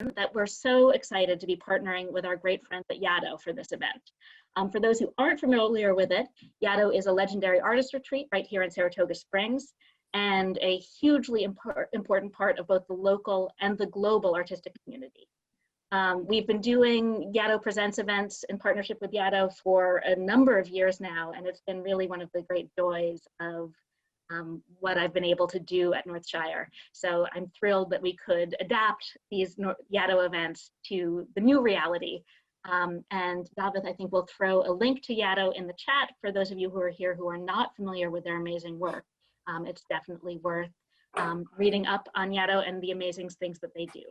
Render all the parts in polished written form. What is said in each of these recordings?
that we're so excited to be partnering with our great friends at Yaddo for this event. For those who aren't familiar with it, Yaddo is a legendary artist retreat right here in Saratoga Springs, and a hugely important part of both the local and the global artistic community. We've been doing Yaddo Presents events in partnership with Yaddo for a number of years now, and it's been really one of the great joys of what I've been able to do at Northshire. So I'm thrilled that we could adapt these Yaddo events to the new reality. And David, I think, will throw a link to Yaddo in the chat for those of you who are here who are not familiar with their amazing work. It's definitely worth reading up on Yaddo and the amazing things that they do.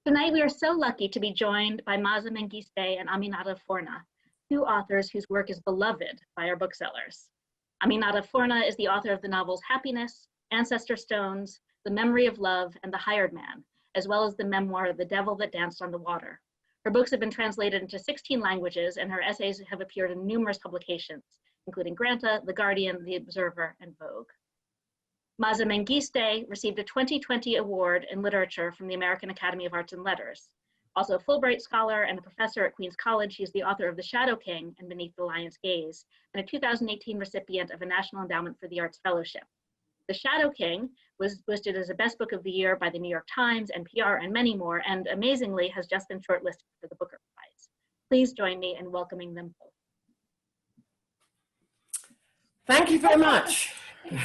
Tonight, we are so lucky to be joined by Maaza Mengiste and Aminatta Forna, two authors whose work is beloved by our booksellers. Aminatta Forna is the author of the novels Happiness, Ancestor Stones, The Memory of Love, and The Hired Man, as well as the memoir The Devil That Danced on the Water. Her books have been translated into 16 languages, and her essays have appeared in numerous publications, including Granta, The Guardian, The Observer, and Vogue. Maaza Mengiste received a 2020 award in literature from the American Academy of Arts and Letters. Also a Fulbright scholar and a professor at Queens College, he is the author of The Shadow King and Beneath the Lion's Gaze, and a 2018 recipient of a National Endowment for the Arts Fellowship. The Shadow King was listed as a Best Book of the Year by the New York Times, NPR, and many more, and amazingly has just been shortlisted for the Booker Prize. Please join me in welcoming them both. Thank you very much.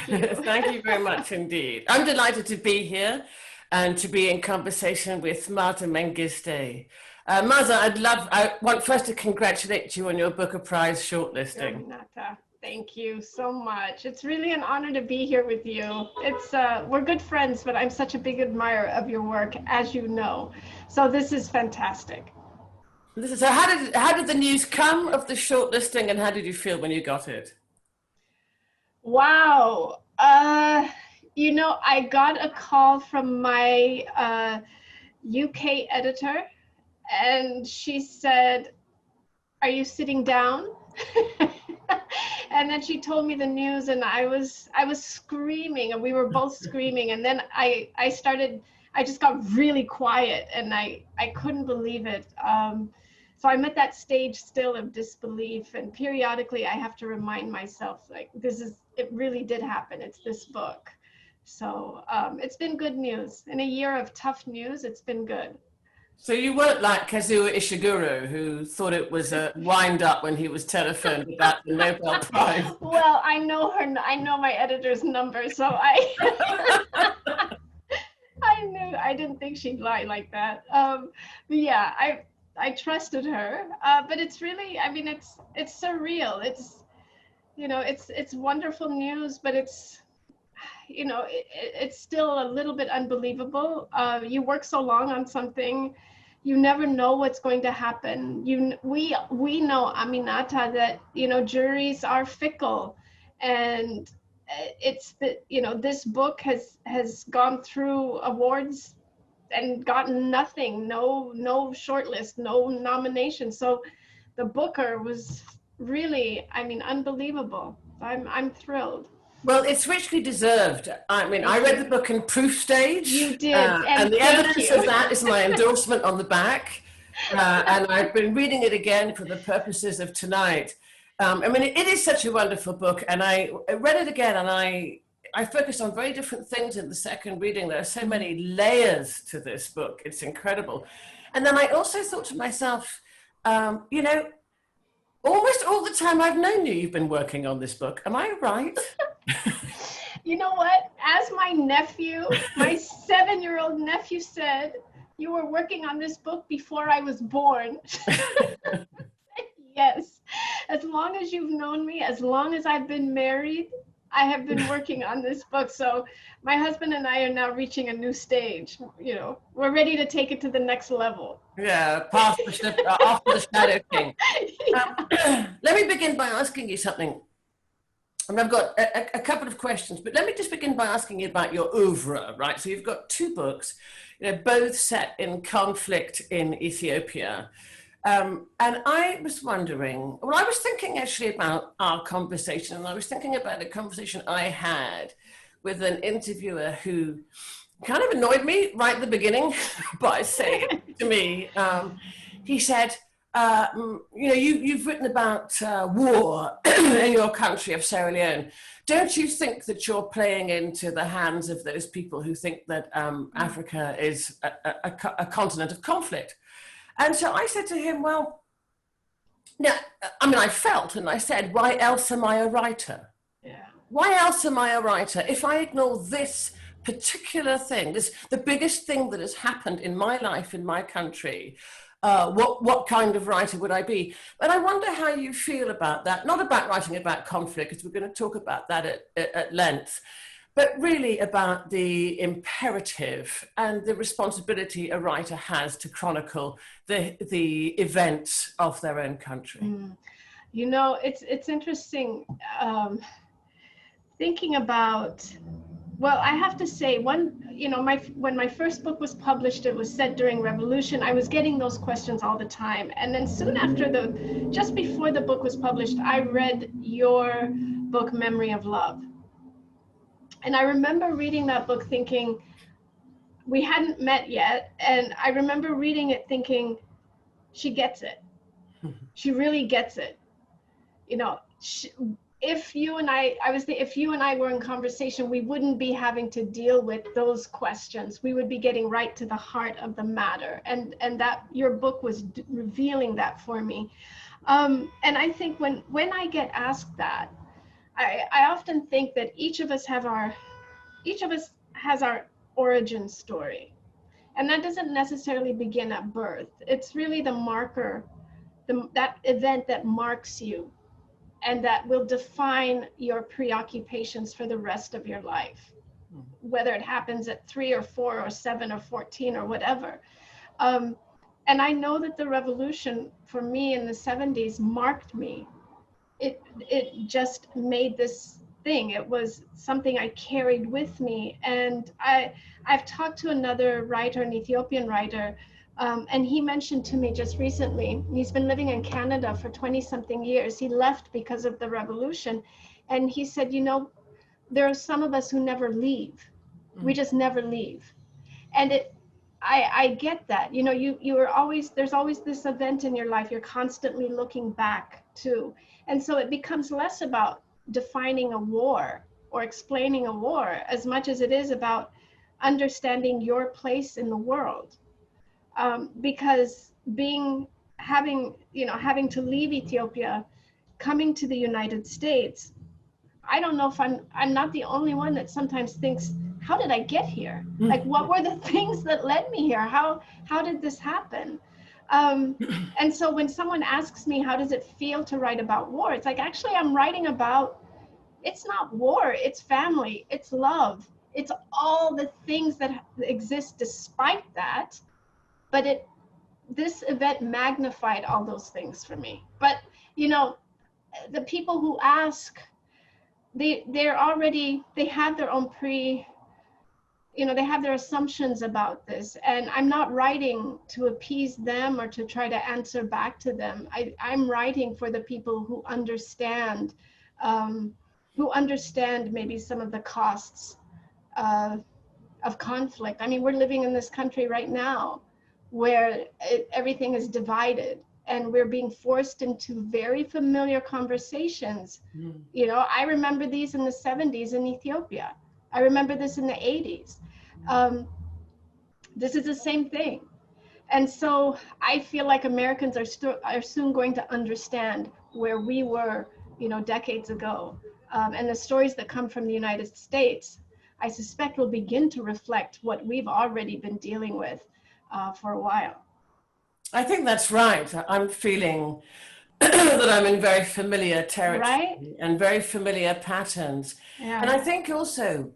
Thank you very much indeed. I'm delighted to be here and to be in conversation with Maaza Mengiste. Maaza, I want first to congratulate you on your Booker Prize shortlisting. Aminatta, thank you so much. It's really an honor to be here with you. We're good friends, but I'm such a big admirer of your work, as you know. So this is fantastic. So how did the news come of the shortlisting, and how did you feel when you got it? Wow. You know, I got a call from my UK editor, and she said, "Are you sitting down?" And then she told me the news, and I was screaming, and we were both screaming. And then I just got really quiet, and I couldn't believe it. So I'm at that stage still of disbelief, and periodically I have to remind myself, like, it really did happen. It's this book. So it's been good news. In a year of tough news, it's been good. So you weren't like Kazuo Ishiguro, who thought it was a wind up when he was telephoned about the Nobel Prize. Well, I know my editor's number, so I didn't think she'd lie like that. But yeah, I trusted her, but it's really, I mean, it's surreal. It's, you know, it's wonderful news, but it's, you know, it's still a little bit unbelievable. You work so long on something, you never know what's going to happen. We know, Aminatta, that, you know, juries are fickle, and you know, this book has gone through awards and gotten nothing, no shortlist, no nomination. So the Booker was really, I mean, unbelievable. I'm thrilled. Well, it's richly deserved. I mean, I read the book in proof stage. You did, and the evidence of that is my endorsement on the back. And I've been reading it again for the purposes of tonight. I mean, it is such a wonderful book, and I read it again, and I focused on very different things in the second reading. There are so many layers to this book. It's incredible. And then I also thought to myself, you know, almost all the time I've known you, you've been working on this book. Am I right? You know what? As my nephew, my 7-year-old nephew said, you were working on this book before I was born. Yes. As long as you've known me, as long as I've been married, I have been working on this book. So my husband and I are now reaching a new stage. You know, we're ready to take it to the next level. Yeah, after the Shadow King. Let me begin by asking you something. And I've got a couple of questions, but let me just begin by asking you about your oeuvre, right? So you've got 2 books, you know, both set in conflict in Ethiopia. And I was wondering, well, I was thinking actually about our conversation, and I was thinking about a conversation I had with an interviewer who kind of annoyed me right at the beginning by saying to me, he said, you know, you've written about war in your country of Sierra Leone. Don't you think that you're playing into the hands of those people who think that Africa is a continent of conflict? And so I said to him, well, no, I mean, I felt and I said, why else am I a writer? Yeah. Why else am I a writer? If I ignore this particular thing, the biggest thing that has happened in my life, in my country, what kind of writer would I be? And I wonder how you feel about that, not about writing about conflict, because we're going to talk about that at length, but really about the imperative and the responsibility a writer has to chronicle the events of their own country. You know, it's interesting thinking about, well, I have to say, you know, when my first book was published, it was set during Revolution. I was getting those questions all the time. And then soon after just before the book was published, I read your book, Memory of Love. And I remember reading that book thinking, we hadn't met yet. And I remember reading it thinking, she gets it. She really gets it. You know, if you and I were in conversation, we wouldn't be having to deal with those questions. We would be getting right to the heart of the matter. And that your book was revealing that for me. And I think when I get asked that, I often think that each of us has our origin story. And that doesn't necessarily begin at birth. It's really the marker, that event that marks you and that will define your preoccupations for the rest of your life, whether it happens at 3 or 4 or 7 or 14 or whatever. And I know that the revolution for me in the 70s marked me. It just made this thing. It was something I carried with me. And I've talked to another writer, an Ethiopian writer, and he mentioned to me just recently, he's been living in Canada for 20-something years. He left because of the revolution. And he said, you know, there are some of us who never leave. We just never leave. And I get that. You know, you are always, there's always this event in your life you're constantly looking back to. And so it becomes less about defining a war or explaining a war as much as it is about understanding your place in the world. Because having to leave Ethiopia, coming to the United States, I don't know if I'm not the only one that sometimes thinks, how did I get here? Like, what were the things that led me here? How did this happen? And so when someone asks me, how does it feel to write about war? It's like, actually, I'm writing about, it's not war, it's family, it's love. It's all the things that exist despite that. But this event magnified all those things for me. But, you know, the people who ask, they have their own they have their assumptions about this. And I'm not writing to appease them or to try to answer back to them. I'm writing for the people who understand maybe some of the costs of conflict. I mean, we're living in this country right now where everything is divided and we're being forced into very familiar conversations. You know, I remember these in the 70s in Ethiopia. I remember this in the 80s. This is the same thing. And so I feel like Americans are soon going to understand where we were, you know, decades ago. And the stories that come from the United States, I suspect will begin to reflect what we've already been dealing with for a while. I think that's right. I'm feeling that I'm in very familiar territory, right? And very familiar patterns. Yeah. And I think also,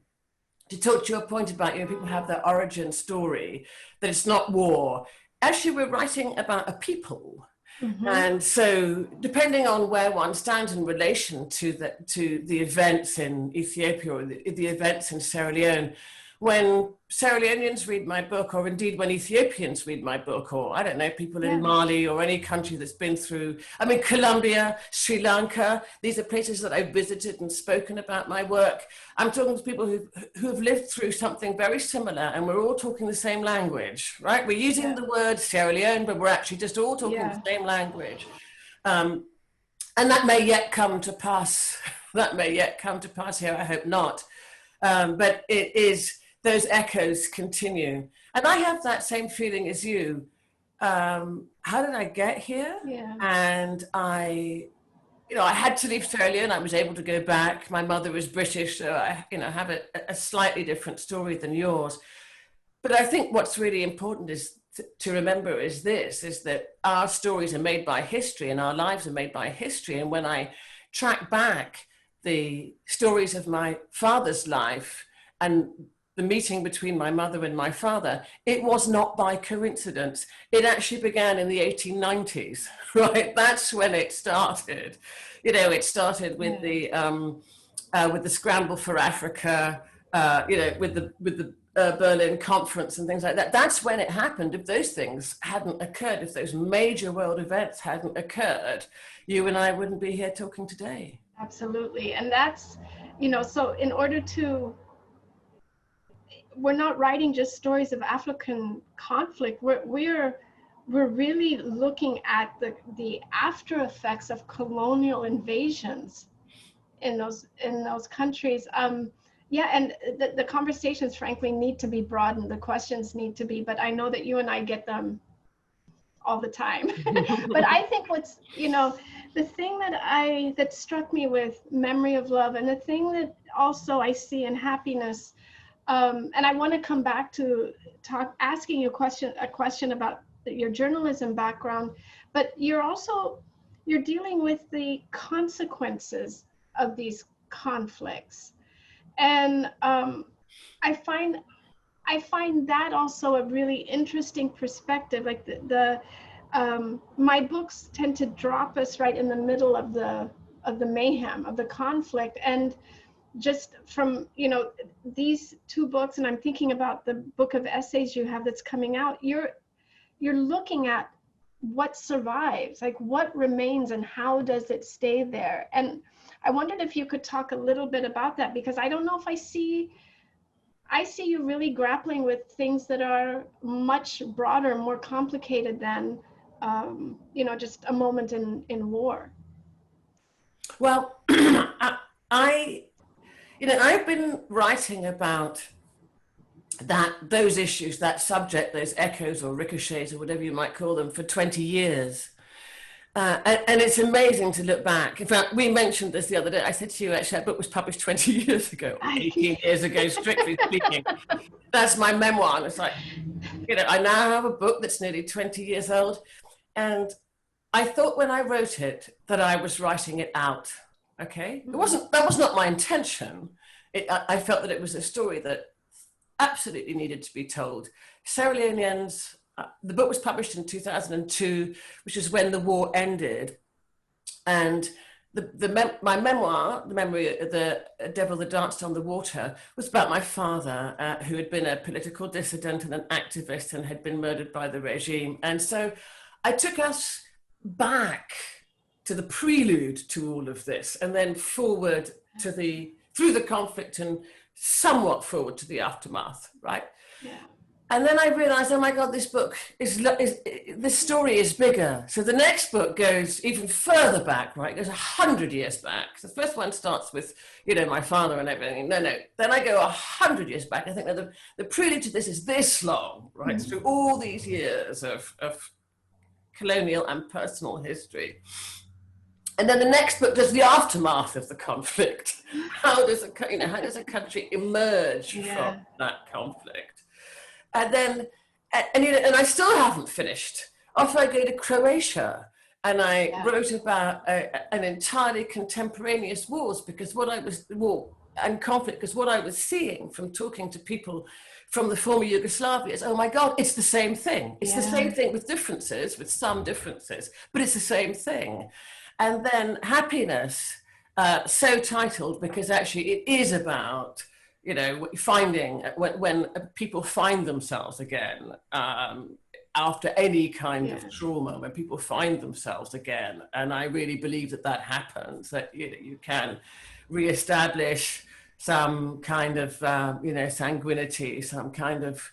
to talk to your point about, you know, people have their origin story, that it's not war. Actually, we're writing about a people. And so depending on where one stands in relation to the events in Ethiopia or the events in Sierra Leone, when Sierra Leoneans read my book, or indeed when Ethiopians read my book, or I don't know, people in Mali or any country that's been through, I mean, Colombia, Sri Lanka, these are places that I've visited and spoken about my work. I'm talking to people who've lived through something very similar, and we're all talking the same language, right? We're using the word Sierra Leone, but we're actually just all talking the same language. And that may yet come to pass. That may yet come to pass here, I hope not. But it is, those echoes continue. And I have that same feeling as you. How did I get here? Yeah. And I had to leave Sierra Leone. I was able to go back. My mother was British, so I, have a slightly different story than yours. But I think what's really important is to remember is that our stories are made by history and our lives are made by history. And when I track back the stories of my father's life and the meeting between my mother and my father, it was not by coincidence. It actually began in the 1890s, right? That's when it started. It started with the scramble for Africa, with the Berlin Conference and things like that. That's when it happened. If those things hadn't occurred, if those major world events hadn't occurred, you and I wouldn't be here talking today. Absolutely. And that's, so in order to, we're not writing just stories of African conflict. We're really looking at the after effects of colonial invasions in those countries. And the conversations, frankly, need to be broadened. The questions need to be, but I know that you and I get them all the time. But I think what's, the thing that struck me with Memory of Love, and the thing that also I see in Happiness, and I want to come back to asking you a question about your journalism background, but you're dealing with the consequences of these conflicts. And I find that also a really interesting perspective. Like my books tend to drop us right in the middle of the mayhem, of the conflict. And just from, these two books, and I'm thinking about the book of essays you have that's coming out, you're looking at what survives, like what remains and how does it stay there. And I wondered if you could talk a little bit about that, because I don't know if I see you really grappling with things that are much broader, more complicated than, just a moment in war. Well, I've been writing about those issues, that subject, those echoes or ricochets or whatever you might call them, for 20 years. And it's amazing to look back. In fact, we mentioned this the other day. I said to you, actually, that book was published 20 years ago, 18 years ago, strictly speaking. That's my memoir. And it's like, I now have a book that's nearly 20 years old. And I thought when I wrote it that I was writing it out, okay? That was not my intention. I felt that it was a story that absolutely needed to be told. Sierra Leoneans, the book was published in 2002, which is when the war ended. And my memoir, The Memory of the Devil That Danced on the Water, was about my father, who had been a political dissident and an activist and had been murdered by the regime. And so I took us back to the prelude to all of this, and then forward to through the conflict and somewhat forward to the aftermath, right? Yeah. And then I realized, oh my God, this story is bigger. So the next book goes even further back, right? It goes 100 years back. The first one starts with, my father and everything. No. Then I go 100 years back. I think that the prelude to this is this long, right? Mm-hmm. Through all these years of colonial and personal history. And then the next book does the aftermath of the conflict. How does a country emerge from that conflict? And then, and I still haven't finished. Off I go to Croatia, and I wrote about an entirely contemporaneous war, because what I was seeing from talking to people from the former Yugoslavia is, oh my God, it's the same thing. It's the same thing with some differences, but it's the same thing. And then Happiness, so titled because actually it is about you know, finding when people find themselves again after any kind of trauma, when people find themselves again. And I really believe that that happens, that you can reestablish some kind of, you know, sanguinity, some kind of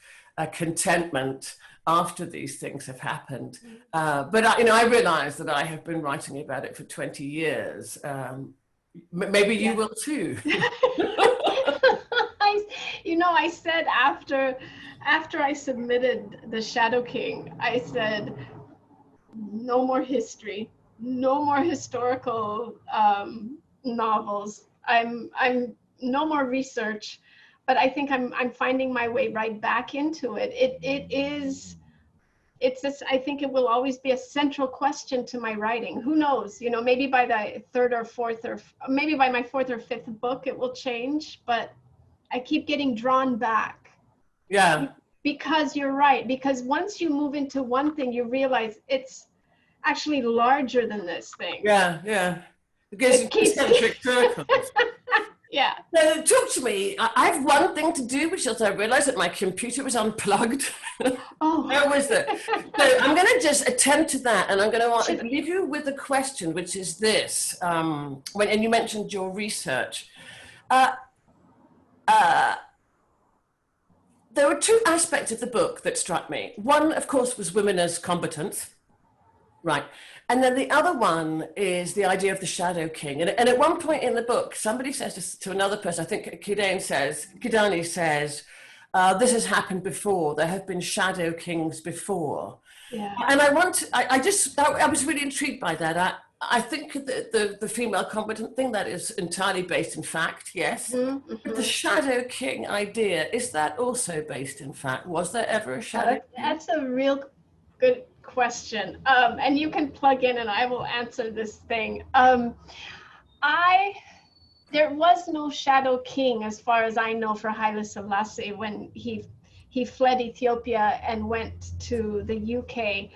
contentment after these things have happened. But I, you know, I realize that I have been writing about it for 20 years. Maybe you will too. I said after I submitted The Shadow King, I said, no more history, no more historical novels. I'm no more research, but I think I'm finding my way right back into it. It's this, I think it will always be a central question to my writing. Who knows, you know, maybe by the third or fourth, or maybe by my fourth or fifth book, it will change, but I keep getting drawn back. Yeah. Because you're right, because once you move into one thing, you realize it's actually larger than this thing. Yeah, yeah. Because it keeps eccentric circles. Yeah. So talk to me. I have one thing to do, which is I realized that my computer was unplugged. Oh. Where was it? So I'm going to just attend to that, and I'm going to leave you with a question, which is this. And you mentioned your research. There were two aspects of the book that struck me. One, of course, was women as combatants. Right. And then the other one is the idea of the Shadow King. And at one point in the book, somebody says to another person, I think Kidani says, this has happened before. There have been Shadow Kings before. Yeah. And I was really intrigued by that. I think the female combatant thing, that is entirely based in fact, yes. Mm-hmm. But the Shadow King idea, is that also based in fact? Was there ever a Shadow King? That's a real good question. And you can plug in and I will answer this thing. There was no Shadow King, as far as I know, for Haile Selassie when he fled Ethiopia and went to the UK.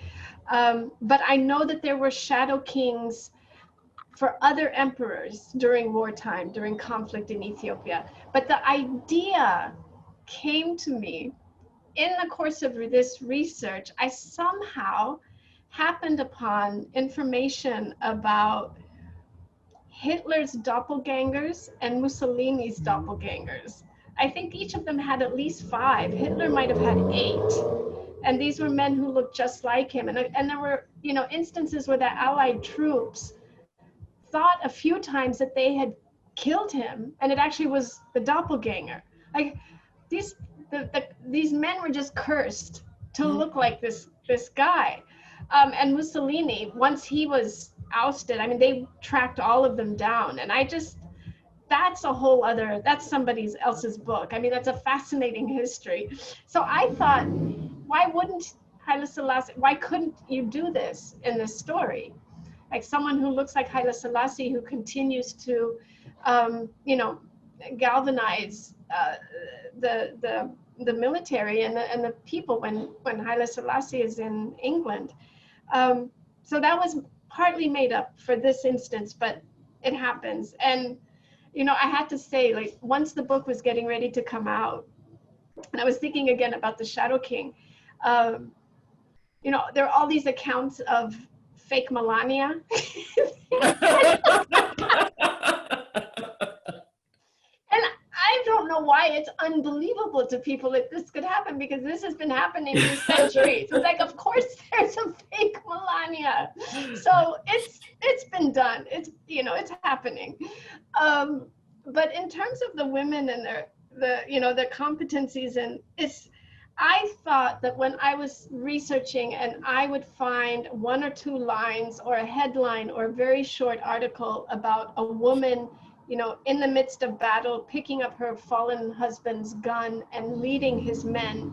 But I know that there were Shadow Kings for other emperors during wartime, during conflict in Ethiopia. But the idea came to me in the course of this research. I somehow happened upon information about Hitler's doppelgangers and Mussolini's doppelgangers. I think each of them had at least 5. Hitler might have had 8. And these were men who looked just like him. And there were, you know, instances where the Allied troops thought a few times that they had killed him, and it actually was the doppelganger. Like these men were just cursed to look like this guy. And Mussolini, once he was ousted, I mean, they tracked all of them down. And that's a whole other, that's somebody else's book. I mean, that's a fascinating history. So I thought, why wouldn't Haile Selassie, why couldn't you do this in this story? Like someone who looks like Haile Selassie, who continues to, you know, galvanize the military and the people when Haile Selassie is in England. So that was partly made up for this instance, but it happens. And, you know, I had to say, like, once the book was getting ready to come out, and I was thinking again about the Shadow King, you know, there are all these accounts of fake Melania. And I don't know why it's unbelievable to people that this could happen, because this has been happening for centuries. It's like, of course there's a fake Melania. So it's been done. It's, you know, it's happening. But in terms of the women and their competencies, and I thought that when I was researching and I would find 1 or 2 lines or a headline or a very short article about a woman, you know, in the midst of battle, picking up her fallen husband's gun and leading his men,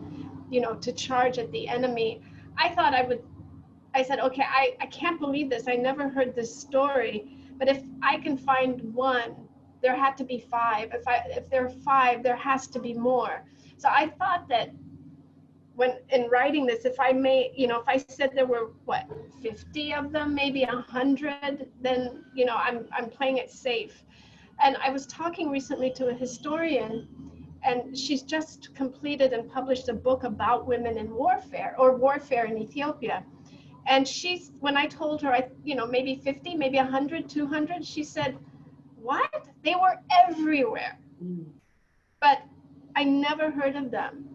you know, to charge at the enemy, I said, okay, I can't believe this. I never heard this story, but if I can find 1, there had to be 5. If there are 5, there has to be more. So I thought that when in writing this, if I may, you know, if I said there were 50 of them, maybe 100, then, you know, I'm playing it safe. And I was talking recently to a historian, and she's just completed and published a book about women in warfare, or warfare in Ethiopia. And she's, when I told her, maybe 50, maybe 100, 200, she said, what? They were everywhere. But I never heard of them.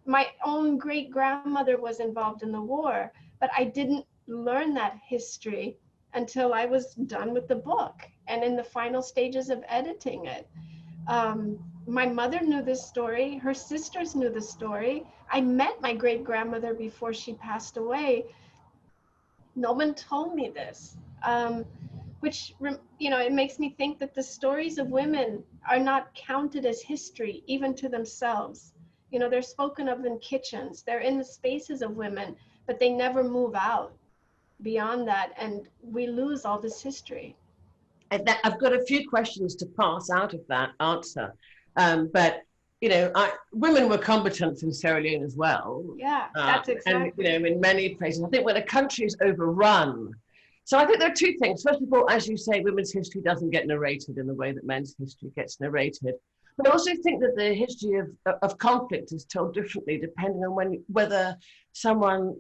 My own great grandmother was involved in the war, but I didn't learn that history until I was done with the book and in the final stages of editing it. My mother knew this story. Her sisters knew the story. I met my great grandmother before she passed away. No one told me this, which, it makes me think that the stories of women are not counted as history, even to themselves. They're spoken of in kitchens. They're in the spaces of women, but they never move out beyond that, and we lose all this history. I've got a few questions to pass out of that answer, but women were combatants in Sierra Leone as well. Yeah, that's exactly. And in many places, I think when a country is overrun. So I think there are two things. First of all, as you say, women's history doesn't get narrated in the way that men's history gets narrated. But I also think that the history of conflict is told differently depending on whether someone.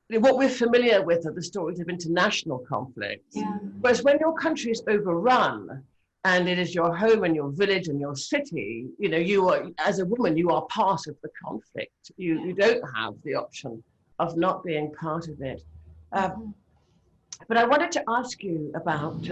What we're familiar with are the stories of international conflicts. Yeah. Whereas when your country is overrun and it is your home and your village and your city, you are, as a woman, you are part of the conflict. You don't have the option of not being part of it. But I wanted to ask you about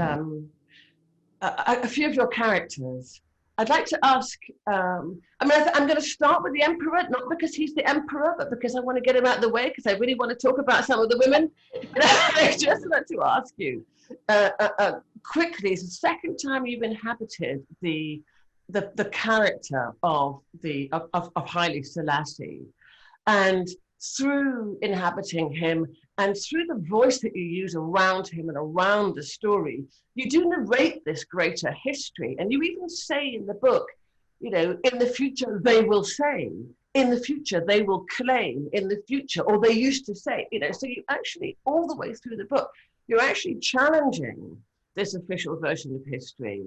a few of your characters. I'd like to ask, I'm going to start with the emperor, not because he's the emperor, but because I want to get him out of the way, because I really want to talk about some of the women. I just want to ask you, quickly, it's the second time you've inhabited the character of Haile Selassie. And through inhabiting him and through the voice that you use around him and around the story, you do narrate this greater history. And you even say in the book, in the future they will say, in the future they will claim, in the future, or they used to say, so you actually, all the way through the book, you're actually challenging this official version of history.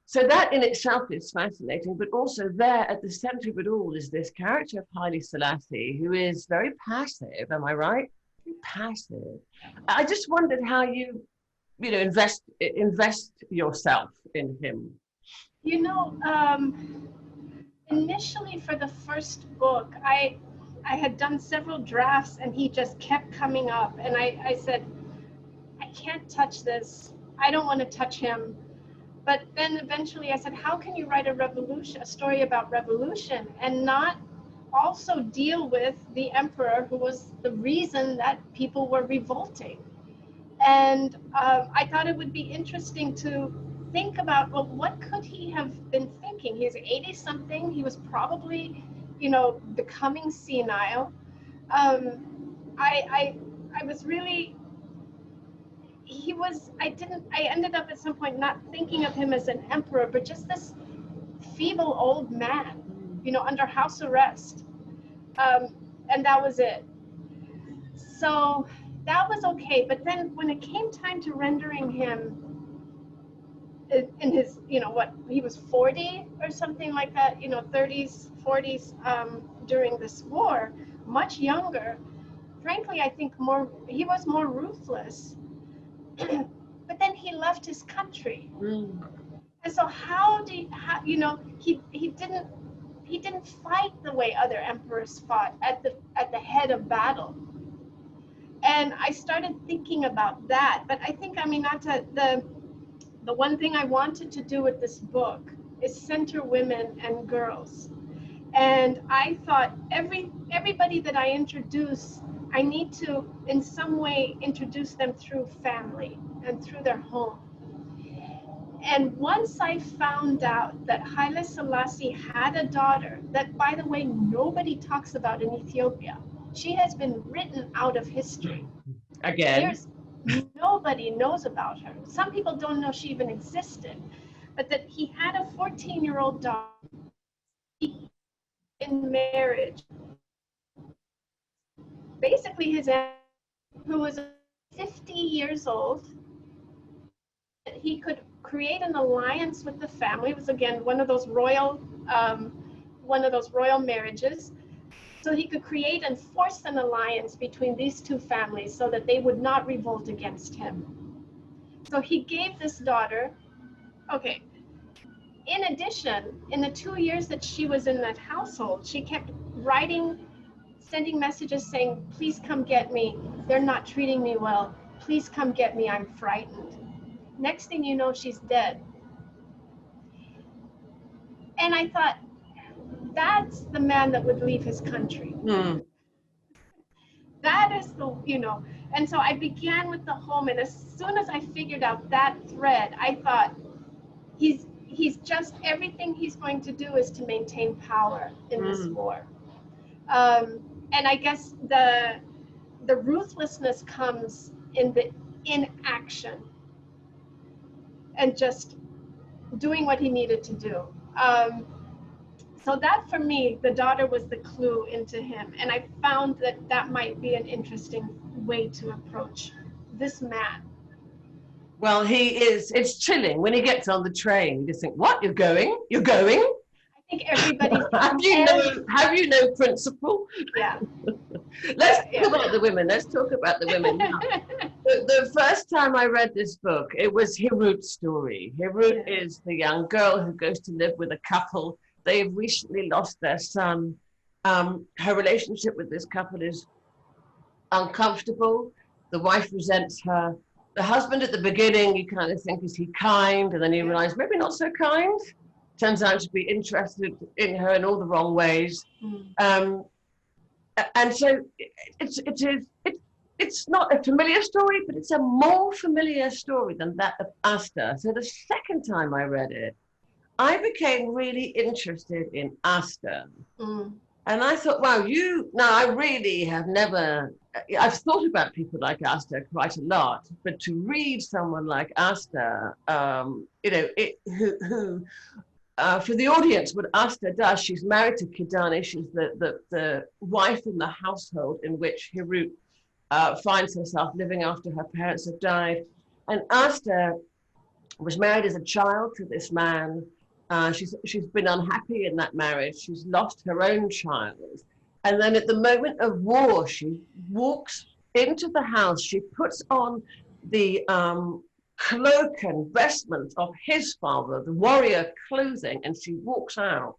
So that in itself is fascinating, but also there at the center of it all is this character of Haile Selassie, who is very passive, am I right? Very passive. I just wondered how you invest yourself in him. Initially for the first book, I had done several drafts and he just kept coming up, and I said, I can't touch this. I don't want to touch him. But then eventually I said, how can you write a story about revolution and not also deal with the emperor, who was the reason that people were revolting? And I thought it would be interesting to think about, well, what could he have been thinking? He's 80 something. He was probably, becoming senile. I was really, I ended up at some point not thinking of him as an emperor, but just this feeble old man, under house arrest. And that was it. So that was okay. But then when it came time to rendering him in his, he was 40 or something like that, 30s, 40s, during this war, much younger. Frankly, I think he was more ruthless. But then he left his country. And so he didn't fight the way other emperors fought at the head of battle. And I started thinking about that. But I think, Aminatta, the one thing I wanted to do with this book is center women and girls. And I thought everybody that I introduce, I need to, in some way, introduce them through family and through their home. And once I found out that Haile Selassie had a daughter that, by the way, nobody talks about in Ethiopia. She has been written out of history. Again. Nobody knows about her. Some people don't know she even existed. But that he had a 14-year-old daughter in marriage. Basically, his aunt, who was 50 years old, he could create an alliance with the family. It was, again, one of those royal one of those royal marriages, so he could create and force an alliance between these two families so that they would not revolt against him. So he gave this daughter, okay, in addition, in the 2 years that she was in that household, she kept writing, sending messages saying, please come get me. They're not treating me well. Please come get me. I'm frightened. Next thing you know, she's dead. And I thought, that's the man that would leave his country. Mm. That is the, you know, and so I began with the home. And as soon as I figured out that thread, I thought, he's just, everything he's going to do is to maintain power in this war. And I guess the ruthlessness comes in the inaction and just doing what he needed to do. So that for me, the daughter was the clue into him. And I found that that might be an interesting way to approach this man. Well, it's chilling. When he gets on the train, you just think, what, you're going? You're going? I think everybody's... have you no principle? Yeah. Let's talk about the women. Let's talk about the women now. The first time I read this book, it was Hirut's story. Hirut is the young girl who goes to live with a couple. They've recently lost their son. Her relationship with this couple is uncomfortable. The wife resents her. The husband at the beginning, you kind of think, is he kind? And then you realize maybe not so kind. Turns out to be interested in her in all the wrong ways. And so it's not a familiar story, but it's a more familiar story than that of Asta. So the second time I read it, I became really interested in Asta. And I thought, wow, I really have never, I've thought about people like Asta quite a lot, but to read someone like Asta, who for the audience, what Asta does, she's married to Kidani, she's the wife in the household in which Hirut finds herself living after her parents have died. And Asta was married as a child to this man. She's been unhappy in that marriage. She's lost her own child. And then at the moment of war, she walks into the house. She puts on the cloak and vestments of his father, the warrior clothing, and she walks out.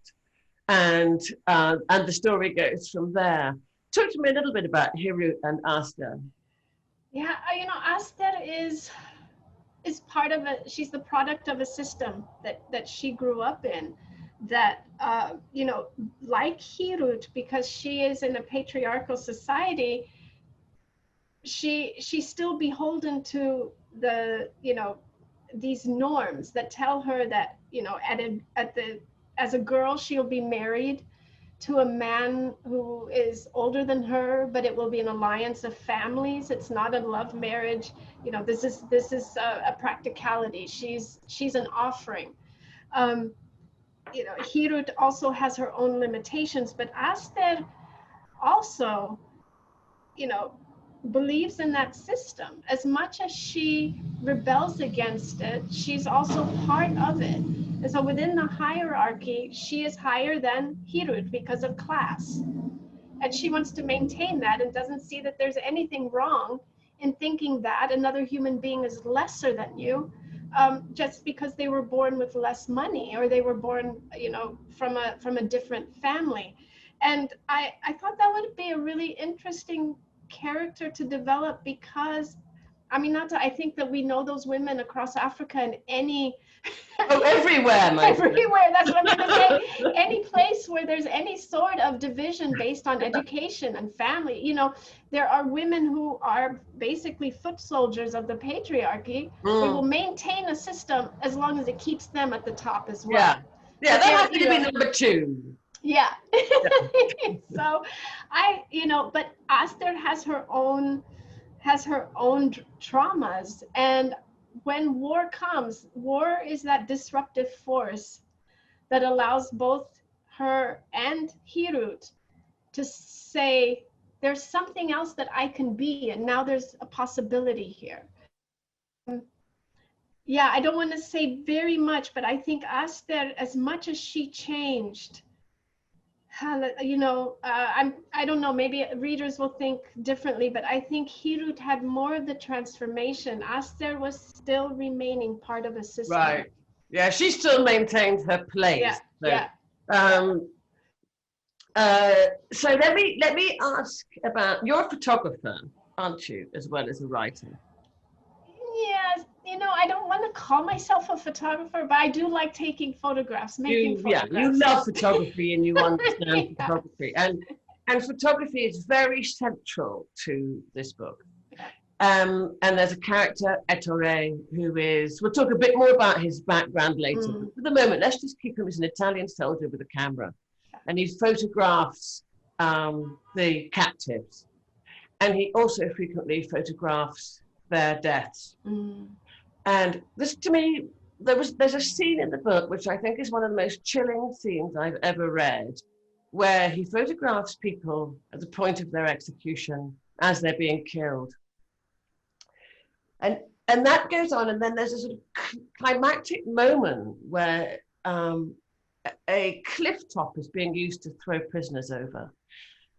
And the story goes from there. Talk to me a little bit about Hirut and Asta. Yeah, Asta is part of she's the product of a system that she grew up in, that, like Hirut, because she is in a patriarchal society, she's still beholden to the, these norms that tell her that, as a girl, she'll be married to a man who is older than her, but it will be an alliance of families. It's not a love marriage. This is a practicality. She's an offering. Hirut also has her own limitations, but Aster also, believes in that system. As much as she rebels against it, she's also part of it. And so within the hierarchy, she is higher than Hirut because of class. And she wants to maintain that and doesn't see that there's anything wrong in thinking that another human being is lesser than you, just because they were born with less money, or they were born, from a different family. And I thought that would be a really interesting character to develop, because Aminatta, I think that we know those women across Africa and everywhere, everywhere, that's what I'm going to say. Any place where there's any sort of division based on education and family, there are women who are basically foot soldiers of the patriarchy. They will maintain a system as long as it keeps them at the top as well. Yeah, they're happy to be number two. Yeah. So but Aster has her own traumas, and when war comes, war is that disruptive force that allows both her and Hirut to say, there's something else that I can be, and now there's a possibility here. yeah, I don't want to say very much, but I think Aster, as much as she changed, you know, I don't know, maybe readers will think differently, but I think Hirut had more of the transformation. Aster was still remaining part of a system. Right. Yeah, she still maintains her place. Yeah, So, yeah. um, so let me ask about, you're a photographer, aren't you, as well as a writer? Yes, you know, I don't want to call myself a photographer, but I do like taking photographs, making photographs. Yeah, you love photography and you understand Yeah. photography, and photography is very central to this book. And there's a character, Ettore, who is, we'll talk a bit more about his background later, but for the moment, let's just keep him as an Italian soldier with a camera. And he photographs the captives. And he also frequently photographs their deaths. And this, to me, there's a scene in the book which I think is one of the most chilling scenes I've ever read, where he photographs people at the point of their execution as they're being killed. And that goes on, and then there's a sort of climactic moment where a cliff top is being used to throw prisoners over.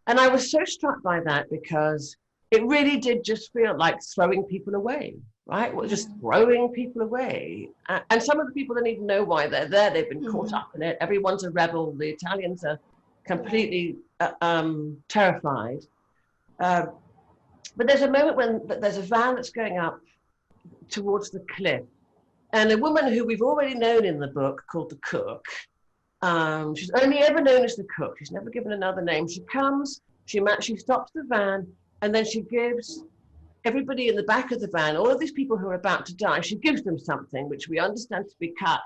And I was so struck by that because it really did just feel like throwing people away, right? Well, just throwing people away. And some of the people don't even know why they're there. They've been caught up in it. Everyone's a rebel. The Italians are completely terrified. But there's a moment when there's a van that's going up towards the cliff. And a woman who we've already known in the book, called the cook, she's only ever known as the cook. She's never given another name. She comes, she stops the van, and then she gives everybody in the back of the van, all of these people who are about to die, she gives them something which we understand to be cut.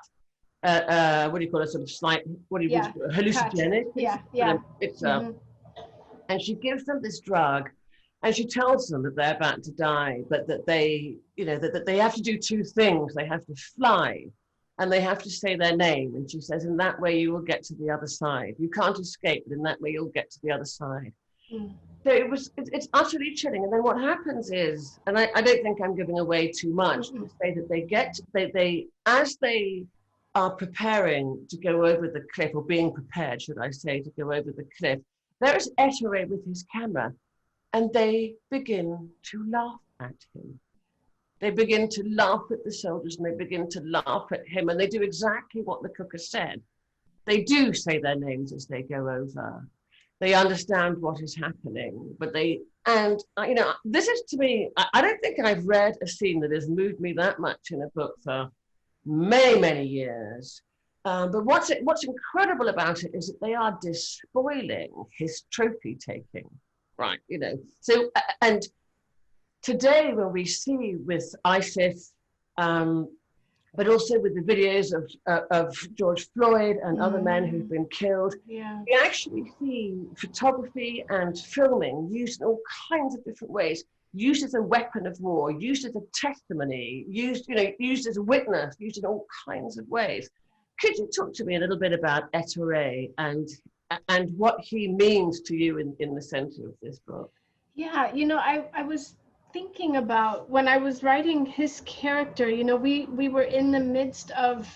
What do you call it? Sort of slight, what do you call it? Hallucinogenic? It's and she gives them this drug, and she tells them that they're about to die, but that they, you know, that they have to do two things. They have to fly, and they have to say their name. And she says, in that way you will get to the other side. You can't escape, but in that way you'll get to the other side. So it's utterly chilling. And then what happens is, and I don't think I'm giving away too much to say that they as they are preparing to go over the cliff, or being prepared, should I say, to go over the cliff, there is Ettore with his camera, and they begin to laugh at him. They begin to laugh at the soldiers, and they begin to laugh at him, and they do exactly what the cook has said. They do say their names as they go over. They understand what is happening, but you know, this is, to me, I don't think I've read a scene that has moved me that much in a book for many, many years. But what's incredible about it is that they are despoiling his trophy taking, right? You know, so, and today when we see with ISIS, but also with the videos of George Floyd and other men who've been killed, we actually see photography and filming used in all kinds of different ways, used as a weapon of war, used as a testimony, used as a witness, used in all kinds of ways. Could you talk to me a little bit about Ettore and what he means to you in the center of this book? Yeah, you know, I was thinking about when I was writing his character, you know, we were in the midst of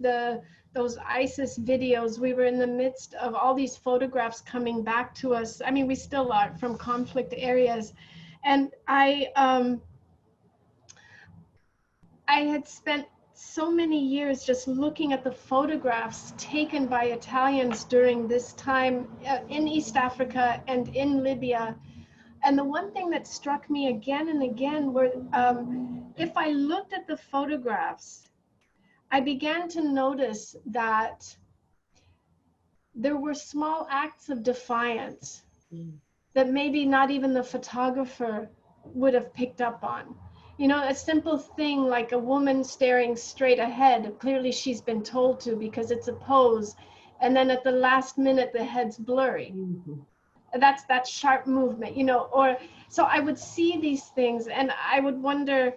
those ISIS videos. We were in the midst of all these photographs coming back to us. I mean, we still are, from conflict areas. And I had spent so many years just looking at the photographs taken by Italians during this time in East Africa and in Libya. And the one thing that struck me again and again were, if I looked at the photographs, I began to notice that there were small acts of defiance that maybe not even the photographer would have picked up on. You know, a simple thing like a woman staring straight ahead, clearly she's been told to because it's a pose, and then at the last minute the head's blurry. That's that sharp movement, you know, or so I would see these things and I would wonder,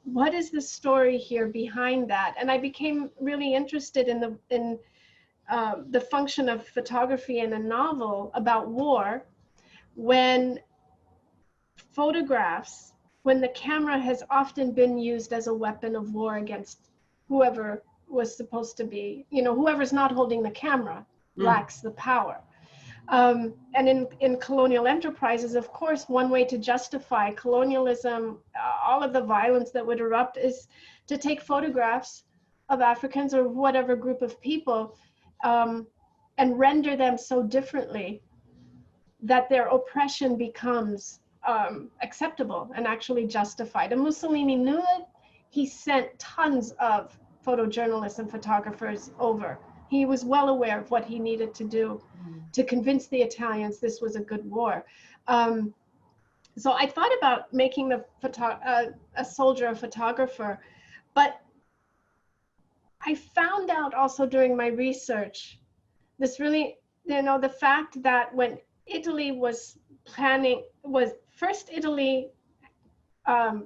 what is the story here behind that? And I became really interested in the function of photography in a novel about war, when when the camera has often been used as a weapon of war against whoever was supposed to be, whoever's not holding the camera lacks the power. And in colonial enterprises, of course, one way to justify colonialism, all of the violence that would erupt, is to take photographs of Africans or whatever group of people and render them so differently that their oppression becomes acceptable and actually justified. And Mussolini knew it. He sent tons of photojournalists and photographers over. He was well aware of what he needed to do to convince the Italians this was a good war. So I thought about making a soldier a photographer, but I found out also during my research, this really, the fact that when Italy was first Italy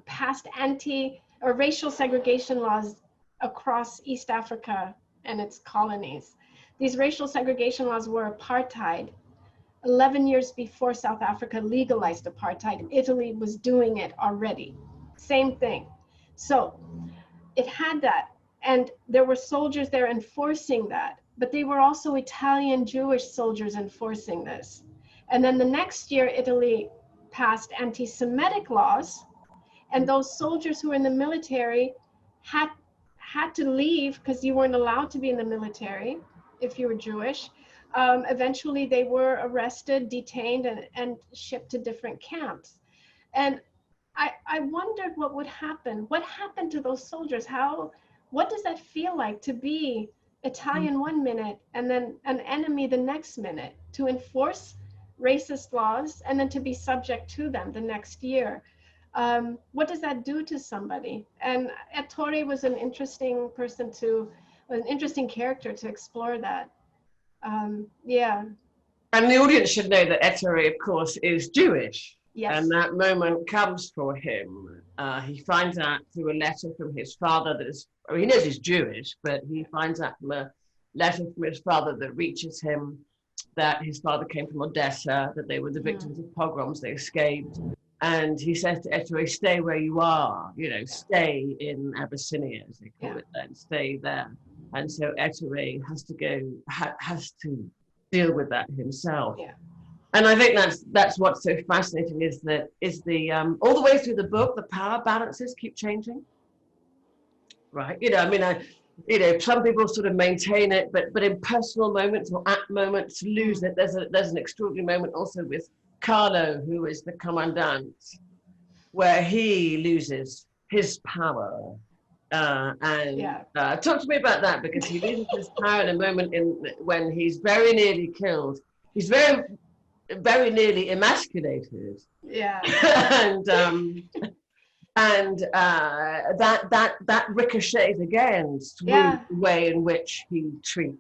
passed racial segregation laws across East Africa and its colonies. These racial segregation laws were apartheid. 11 years before South Africa legalized apartheid, Italy was doing it already. Same thing. So it had that, and there were soldiers there enforcing that, but they were also Italian Jewish soldiers enforcing this. And then the next year, Italy passed anti-Semitic laws, and those soldiers who were in the military had to leave because you weren't allowed to be in the military if you were Jewish. Eventually they were arrested, detained, and shipped to different camps. And I wondered what would happen. What happened to those soldiers? What does that feel like to be Italian one minute and then an enemy the next minute, to enforce racist laws and then to be subject to them the next year? What does that do to somebody? And Ettore was an interesting character to explore that. Yeah. And the audience should know that Ettore, of course, is Jewish. Yes. And that moment comes for him. He finds out through a letter from his father he knows he's Jewish, but he finds out from a letter from his father that reaches him that his father came from Odessa, that they were the victims of pogroms, they escaped. And he says to Ettore, stay where you are, stay in Abyssinia, as they call it then, stay there. And so Ettore has to deal with that himself. Yeah. And I think that's what's so fascinating is the all the way through the book, the power balances keep changing, right? Some people sort of maintain it, but in personal moments or at moments lose it. There's an extraordinary moment also with Carlo, who is the commandant, where he loses his power. Talk to me about that, because he loses his power in a moment when he's very nearly killed. He's very, very nearly emasculated. Yeah. and that ricochets against the way in which he treats.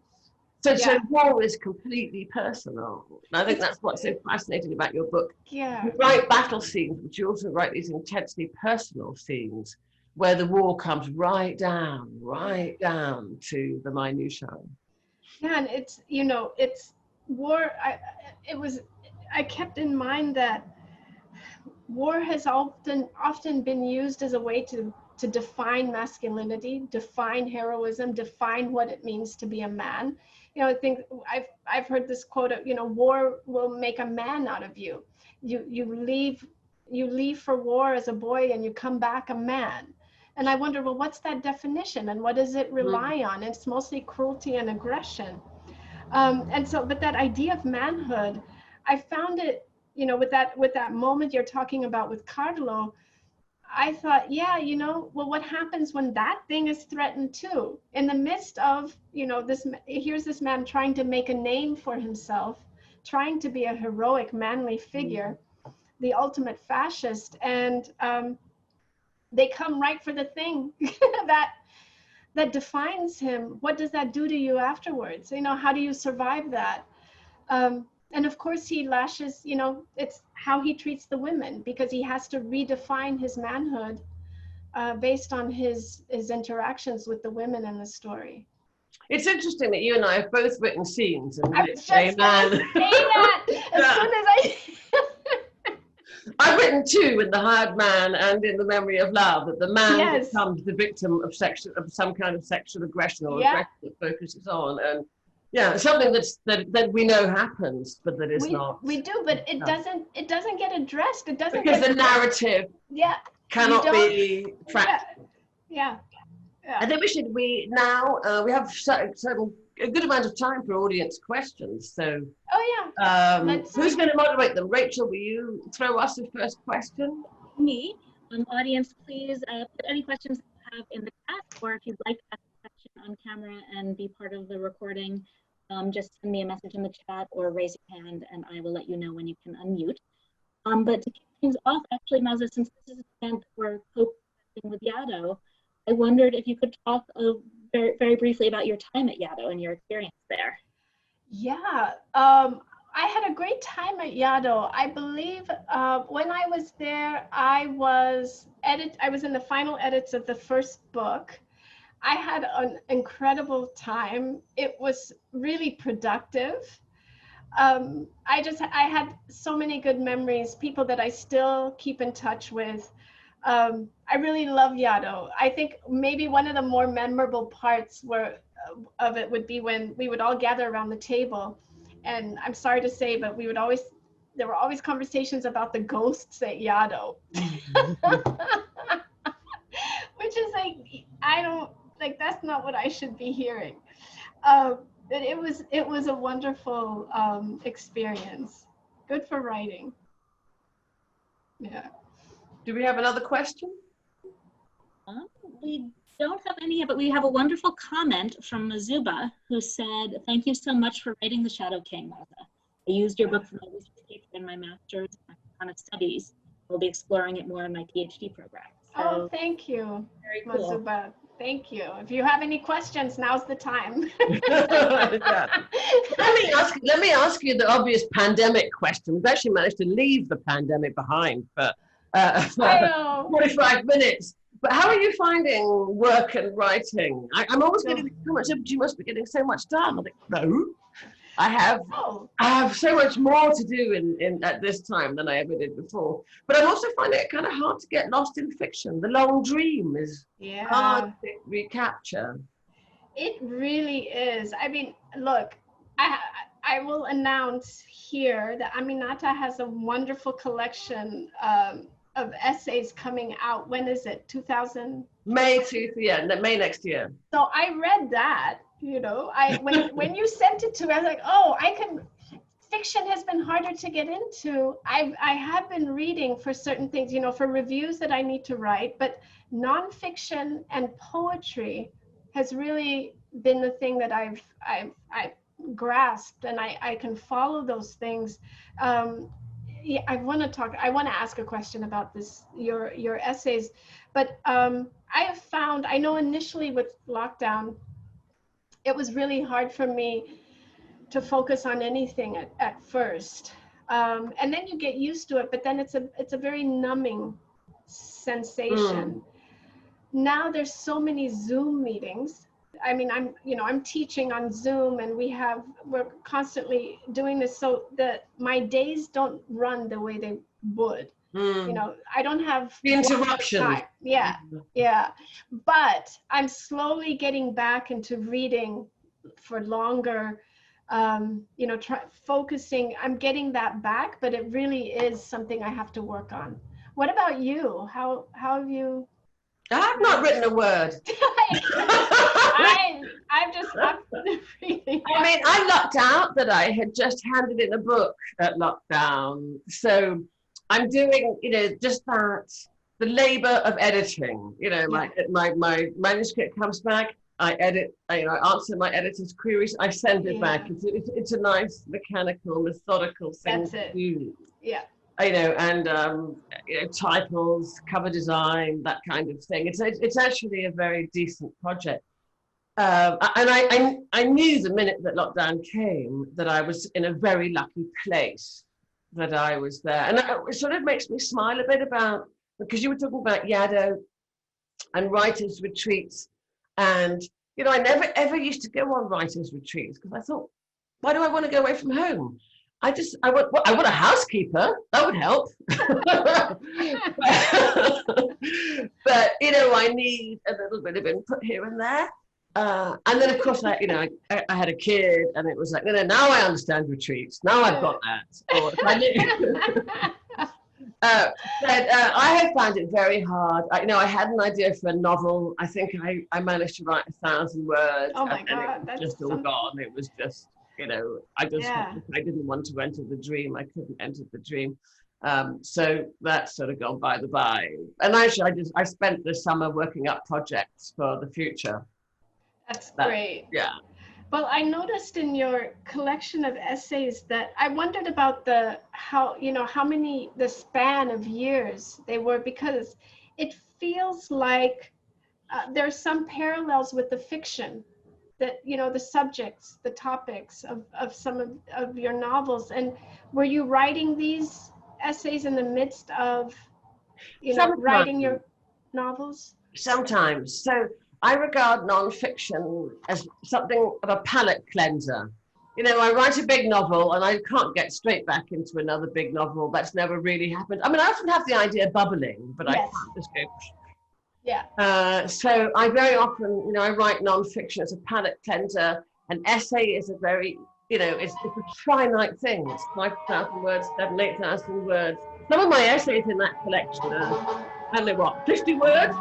So war is completely personal. And I think that's what's so fascinating about your book. Yeah. You write battle scenes, but you also write these intensely personal scenes where the war comes right down to the minutiae. Yeah, and it's war. I kept in mind that war has often been used as a way to define masculinity, define heroism, define what it means to be a man. I think I've heard this quote of, war will make a man out of you. You leave for war as a boy and you come back a man. And I wonder, well, what's that definition and what does it rely on? It's mostly cruelty and aggression. But that idea of manhood, I found it, with that moment you're talking about with Carlo, I thought, well, what happens when that thing is threatened too? In the midst of, here's this man trying to make a name for himself, trying to be a heroic, manly figure, the ultimate fascist, and they come right for the thing that defines him. What does that do to you afterwards? How do you survive that? And of course he lashes, it's how he treats the women, because he has to redefine his manhood based on his interactions with the women in the story. It's interesting that you and I have both written scenes. And I was just going to say that as soon as I... I've written two, in The Hired Man and in The Memory of Love, that the man Yes. becomes the victim of some kind of sexual aggression or Yeah. aggression that focuses on. And yeah, something that we know happens, but that is not. We do, but it doesn't get addressed. It doesn't Because get, the narrative yeah. cannot be tracked. Yeah. I think we have a good amount of time for audience questions. So, Oh yeah. who's going to moderate them? Rachel, will you throw us the first question? Me. Audience, please put any questions you have in the chat, or if you'd like to ask a question on camera and be part of the recording, just send me a message in the chat or raise your hand, and I will let you know when you can unmute. But to kick things off, actually, Maaza, since this is an event we're co-presenting with Yaddo, I wondered if you could talk very, very briefly about your time at Yaddo and your experience there. Yeah, I had a great time at Yaddo. I believe when I was there, I was in the final edits of the first book. I had an incredible time. It was really productive. I had so many good memories, people that I still keep in touch with. I really love Yaddo. I think maybe one of the more memorable parts of it would be when we would all gather around the table. And I'm sorry to say, but there were always conversations about the ghosts at Yaddo. Which is that's not what I should be hearing. But it was a wonderful experience. Good for writing. Yeah. Do we have another question? We don't have any yet, but we have a wonderful comment from Mazuba, who said, "Thank you so much for writing The Shadow King, Maaza. I used your book for my research paper in my master's and studies. I'll be exploring it more in my PhD program." So, oh, thank you, very cool. Mazuba. Thank you. If you have any questions, now's the time. Yeah. Let me ask you the obvious pandemic question. We've actually managed to leave the pandemic behind for 45 minutes. But how are you finding work and writing? I'm always getting so much, you must be getting so much done. I think, no, I have so much more to do at this time than I ever did before. But I'm also finding it kind of hard to get lost in fiction. The long dream is hard to recapture. It really is. I mean, look, I will announce here that Aminatta has a wonderful collection of essays coming out. When is it? 2000? May next year. So I read that, when you sent it to me, I was like, fiction has been harder to get into. I have been reading for certain things, for reviews that I need to write, but nonfiction and poetry has really been the thing that I've grasped, and I can follow those things. I want to ask a question about this, your essays, but I know initially with lockdown, it was really hard for me to focus on anything at first. And then you get used to it, but then it's a very numbing sensation. Now there's so many Zoom meetings. I mean, I'm teaching on Zoom, and we're constantly doing this so that my days don't run the way they would. I don't have the interruption. Yeah. But I'm slowly getting back into reading for longer, focusing. I'm getting that back, but it really is something I have to work on. What about you? How have you? I have not written a word. I'm reading. I mean, I lucked out that I had just handed in a book at lockdown. So I'm doing, just that, the labor of editing. My manuscript comes back, I edit, I answer my editor's queries, I send it back. It's a nice, mechanical, methodical thing to do. Yeah. Titles, cover design, that kind of thing. It's actually a very decent project. And I knew the minute that lockdown came that I was in a very lucky place that I was there. And it sort of makes me smile a bit because you were talking about Yaddo and writers' retreats. And, I never ever used to go on writers' retreats because I thought, why do I want to go away from home? I want a housekeeper. That would help. But I need a little bit of input here and there. And then, of course, I had a kid, and it was like, no, now I understand retreats. Now I've got that. Or but I have found it very hard. I had an idea for a novel. I think I managed to write 1,000 words. Oh my and God, it was that's just all gone. It was just, I didn't want to enter the dream. I couldn't enter the dream. So that's sort of gone by the by. And actually, I spent the summer working up projects for the future. That's great. Yeah. Well, I noticed in your collection of essays that I wondered about the span of years they were, because it feels like there's some parallels with the fiction, that, the subjects, the topics of some of your novels. And were you writing these essays in the midst of, writing your novels? Sometimes. So I regard nonfiction as something of a palate cleanser. I write a big novel and I can't get straight back into another big novel. That's never really happened. I mean, I often have the idea bubbling, but yes. I can't just go. Yeah. So I very often, I write nonfiction as a palate cleanser. An essay is a very, it's a finite thing. It's 5,000 words, 7,000, 8,000 words. Some of my essays in that collection are, I don't know what, 50 words?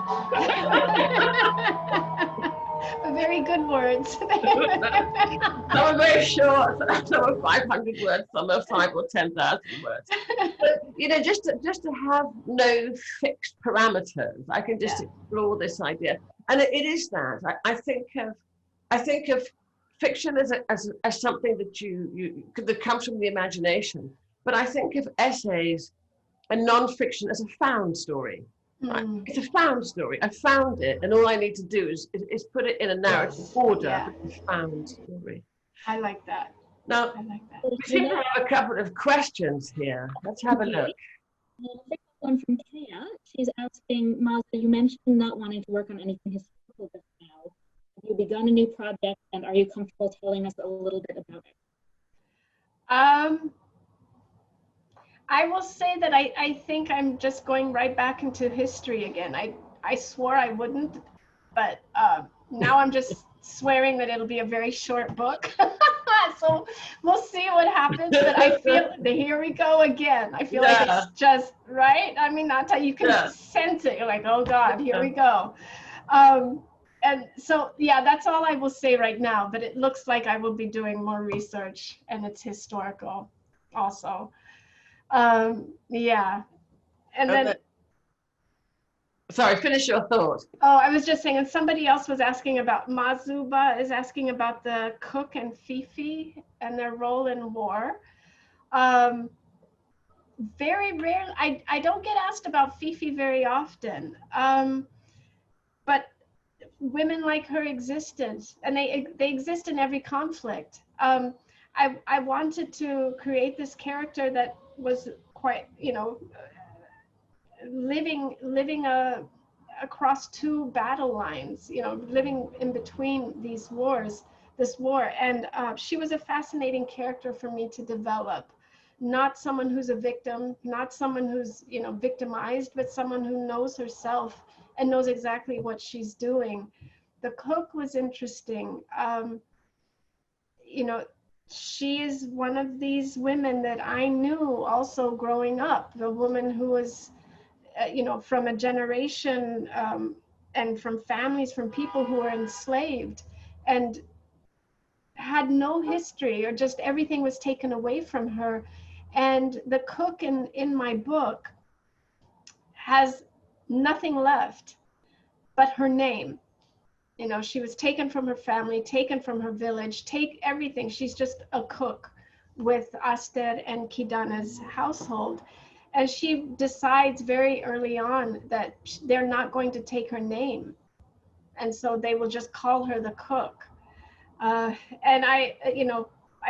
Very good words. Some are very short, some are 500 words, some are 5,000 or 10,000 words. But, just to have no fixed parameters, I can just explore this idea. And it is that. I think of fiction as something that comes from the imagination. But I think of essays and nonfiction as a found story. Right? It's a found story. I found it, and all I need to do is put it in a narrative order. Yeah. It's a found story. I like that. Now, we seem to have a couple of questions here. Let's have a look. One from Kaya. She's asking, Maaza, you mentioned not wanting to work on anything historical just now. Have you begun a new project, and are you comfortable telling us a little bit about it? I will say that I think I'm just going right back into history again. I swore I wouldn't, but now I'm just swearing that it'll be a very short book. So we'll see what happens. But I feel here we go again. I feel like it's just right. I mean, that's how you can sense it. You're like, oh God, here we go. And so, that's all I will say right now. But it looks like I will be doing more research, and it's historical also. And then sorry, finish your thought. Oh, I was just saying, and somebody else was asking about, Mazuba is asking about the cook and Fifi and their role in war. Very rare. I don't get asked about Fifi very often, but women like her existed, and they exist in every conflict. I wanted to create this character that was quite, living across two battle lines, living in between this war. And she was a fascinating character for me to develop. Not someone who's a victim, not someone who's, victimized, but someone who knows herself and knows exactly what she's doing. The cook was interesting. She is one of these women that I knew also growing up, the woman who was, from a generation and from families, from people who were enslaved and had no history, or just everything was taken away from her. And the cook in my book has nothing left but her name. She was taken from her family, taken from her village, take everything. She's just a cook with Aster and Kidana's household. And she decides very early on that they're not going to take her name. And so they will just call her the cook. And I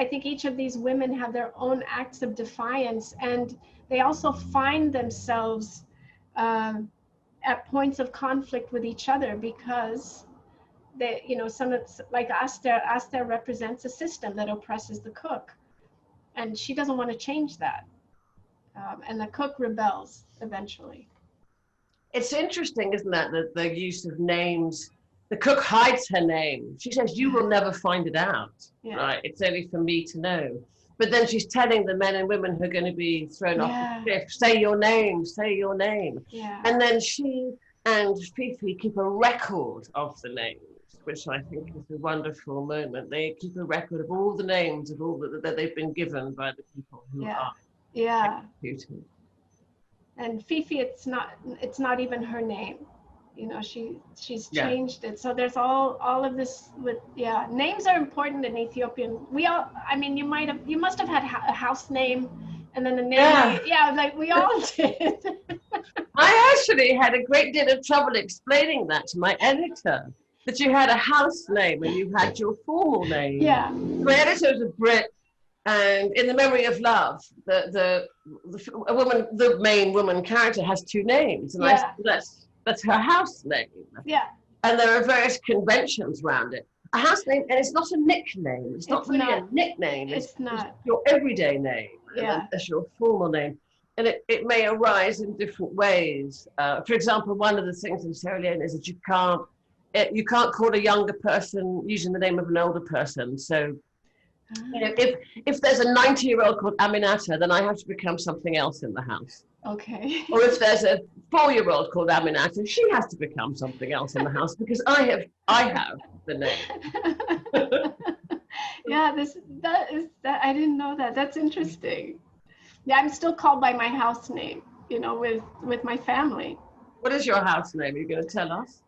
think each of these women have their own acts of defiance, and they also find themselves at points of conflict with each other, because they, some of, like Aster represents a system that oppresses the cook. and she doesn't want to change that. And the cook rebels eventually. It's interesting, isn't that, that the use of names, the cook hides her name. She says, you will never find it out, right? It's only for me to know. But then she's telling the men and women who are going to be thrown off the cliff, say your name, say your name. Yeah. And then she and Fifi keep a record of the names, which I think is a wonderful moment. They keep a record of all the names of all that they've been given by the people who are executed. And Fifi, it's not even her name. You know, she's changed it. So there's all of this with, names are important in Ethiopian. We all, I mean, you must have had a house name and then a name. Like we all did. I actually had a great deal of trouble explaining that to my editor, that you had a house name and you had your formal name. Yeah. My editor was a Brit, and in The Memory of Love, the main woman character has two names, and I said, that's her house name. Yeah. And there are various conventions around it. A house name, and it's not a nickname. It's not really a nickname. It's not. Your everyday name. Yeah. That's your formal name. And it may arise in different ways. For example, one of the things in Sierra Leone is that you can't call a younger person using the name of an older person. So you know, if there's a 90-year-old called Aminatta, then I have to become something else in the house. Okay. Or if there's a 4-year-old called Aminatta, she has to become something else in the house because I have the name. I didn't know that. That's interesting. Yeah, I'm still called by my house name, you know, with my family. What is your house name? Are you going to tell us?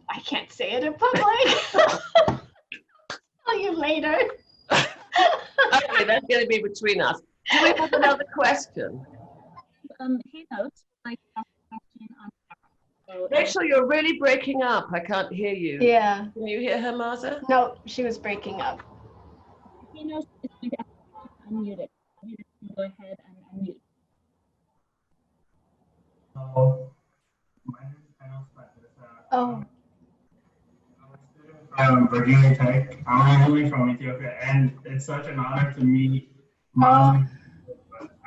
I can't say it in public. I'll tell you later. Okay, that's going to be between us. Do we have another question? Hey, notes. Like to ask a question on camera. Rachel, you're really breaking up. I can't hear you. Yeah. Can you hear her, Maaza? No, she was breaking up. He knows it's going to be unmuted. You just go ahead and unmute. My name is Kyle Smith. Oh. I'm a student from Virginia Tech. I'm originally from Ethiopia, and it's such an honor to meet Maaza.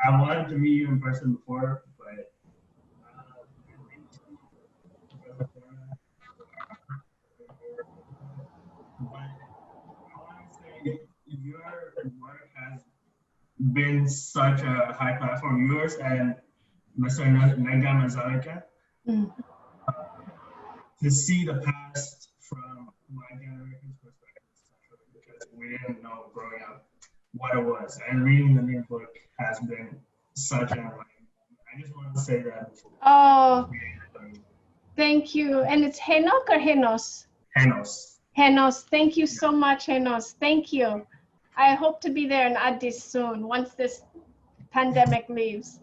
I wanted to meet you in person before, but I want to say your work has been such a high platform, yours and Mr. Nega Mazalika. To see the past from my generation's perspective, because we didn't know growing up what it was, and reading the new book has been such an enlightening moment. I just wanted to say that before. Oh, thank you. And it's Henok or Henos? Henos. Henos, thank you so much, Henos. Thank you. I hope to be there in Addis soon, once this pandemic leaves.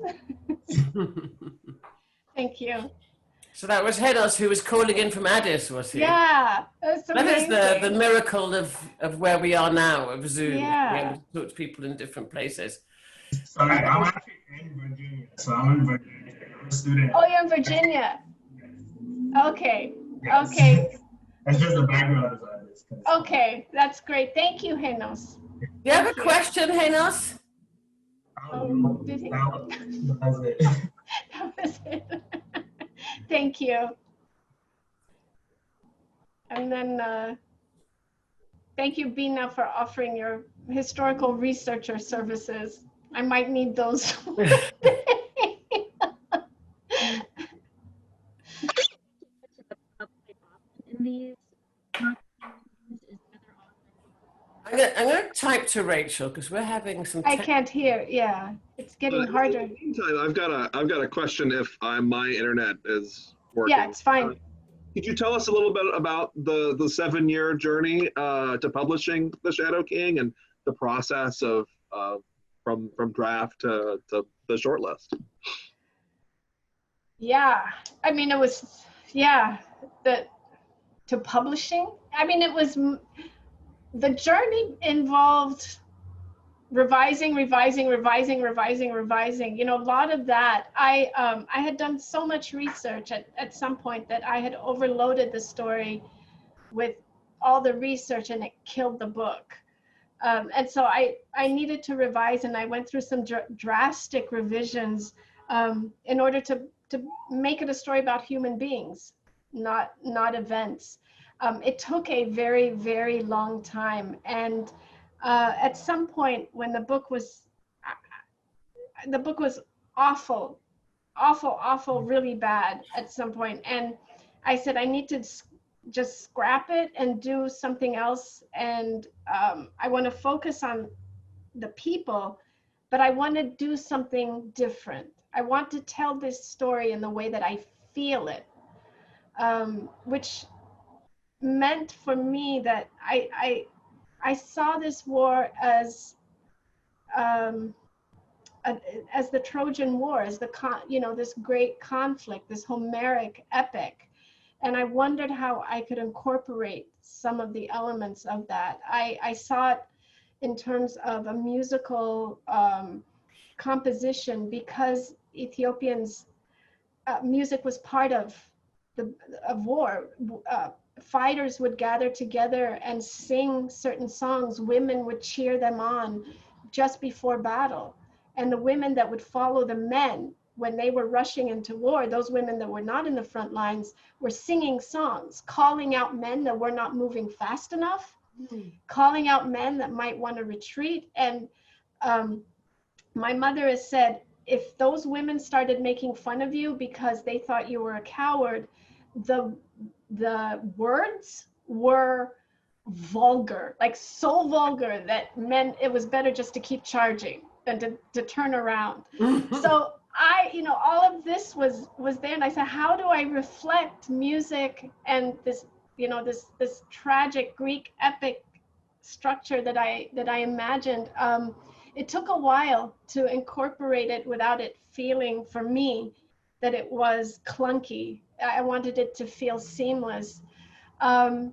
Thank you. So that was Henos who was calling in from Addis, was he? Yeah, that's amazing. That is the miracle of where we are now, of Zoom, Yeah. being able to talk to people in different places. Sorry, I'm actually in Virginia, so I'm in Virginia. I'm a student. Oh, you're in Virginia? Yes. Okay, Yes. okay. That's just the background of this. Okay, that's great. Thank you, Henos. Do you have a question, Henos? Did he? That was it. That was it. Thank you. And then thank you, Bina, for offering your historical researcher services. I might need those. I'm going to type to Rachel because we're having some. I can't hear. Yeah, it's getting harder. In the meantime, I've got a question. If my internet is working. Yeah, it's fine. Could you tell us a little bit about the 7-year journey to publishing The Shadow King and the process of from draft to the shortlist? Yeah, I mean, it was, to publishing. I mean, it was, the journey involved revising. You know, a lot of that. I had done so much research at some point that I had overloaded the story with all the research and it killed the book. And so I needed to revise, and I went through some drastic revisions in order to make it a story about human beings, not events. It took a very, very long time. And at some point when the book was awful, really bad at some point. And I said, I need to just scrap it and do something else. And I want to focus on the people, but I want to do something different. I want to tell this story in the way that I feel it, which meant for me that I saw this war as the Trojan War, as this great conflict, this Homeric epic. And I wondered how I could incorporate some of the elements of that. I saw it in terms of a musical composition, because Ethiopians' music was part of war. Fighters would gather together and sing certain songs. Women would cheer them on just before battle. And the women that would follow the men when they were rushing into war, those women that were not in the front lines, were singing songs, calling out men that were not moving fast enough, calling out men that might want to retreat. And my mother has said, if those women started making fun of you because they thought you were a coward, the words were vulgar, like so vulgar that it was better just to keep charging than to turn around. So all of this was there, and I said, how do I reflect music and this tragic Greek epic structure that I imagined? It took a while to incorporate it without it feeling, for me, that it was clunky. I wanted it to feel seamless. I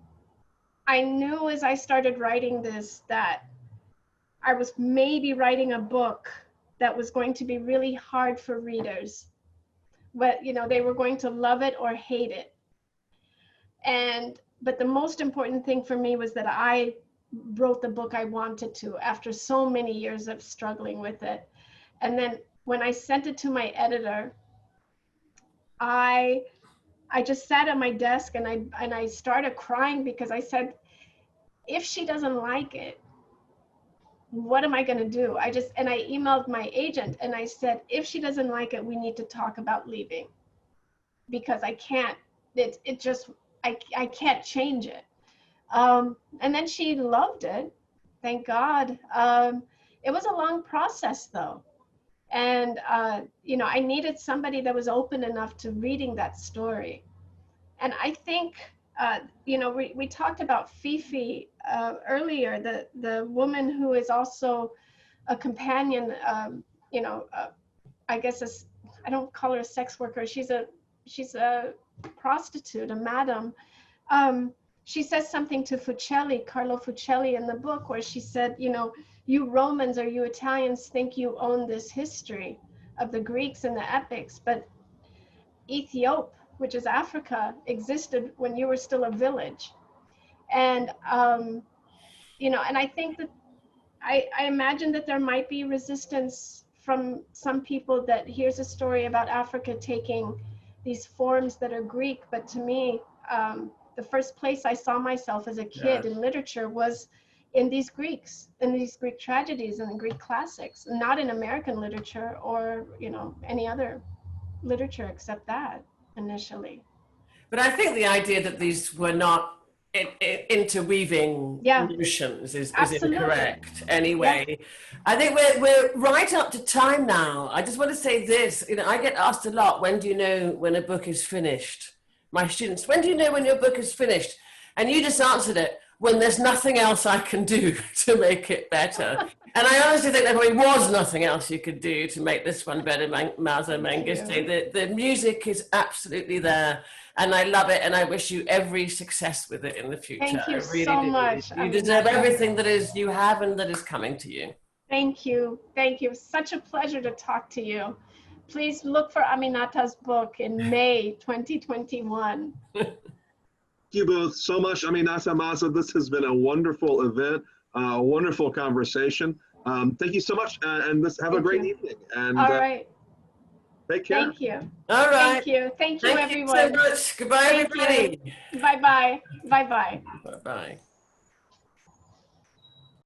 knew as I started writing this that I was maybe writing a book that was going to be really hard for readers. But they were going to love it or hate it. But the most important thing for me was that I wrote the book I wanted to, after so many years of struggling with it. And then when I sent it to my editor, I just sat at my desk and I started crying, because I said, if she doesn't like it, what am I going to do? I emailed my agent and I said, if she doesn't like it, we need to talk about leaving, because I can't, I can't change it. And then she loved it, thank God. It was a long process though. And, I needed somebody that was open enough to reading that story. And I think, we talked about Fifi earlier, the woman who is also a companion, I guess I don't call her a sex worker. She's a prostitute, a madam. She says something to Carlo Fucelli in the book, where she said, you Romans or you Italians think you own this history of the Greeks and the epics, but Ethiopia, which is Africa, existed when you were still a village. And, and I think that I imagine that there might be resistance from some people that here's a story about Africa taking these forms that are Greek. But to me, the first place I saw myself as a kid in literature was in these Greek tragedies and Greek classics, not in American literature or, any other literature except that initially. But I think the idea that these were not interweaving notions is incorrect anyway. Yeah. I think we're right up to time now. I just want to say this, I get asked a lot, when do you know when a book is finished? My students, when do you know when your book is finished? And you just answered it, when there's nothing else I can do to make it better. And I honestly think there probably was nothing else you could do to make this one better, Maaza Mengiste. The music is absolutely there, and I love it, and I wish you every success with it in the future. Thank you so much. You deserve everything that is you have and that is coming to you. Thank you. Thank you. Such a pleasure to talk to you. Please look for Aminatta's book in May 2021. Thank you both so much. Aminatta, Maaza, this has been a wonderful event. wonderful conversation. Thank you so much, and have a Thank great you. evening. And All right. take care. Thank you. All right. Thank you. Thank you, Thank you so everyone. much. Goodbye, Thank you. everybody. Bye-bye. Bye-bye. Bye-bye.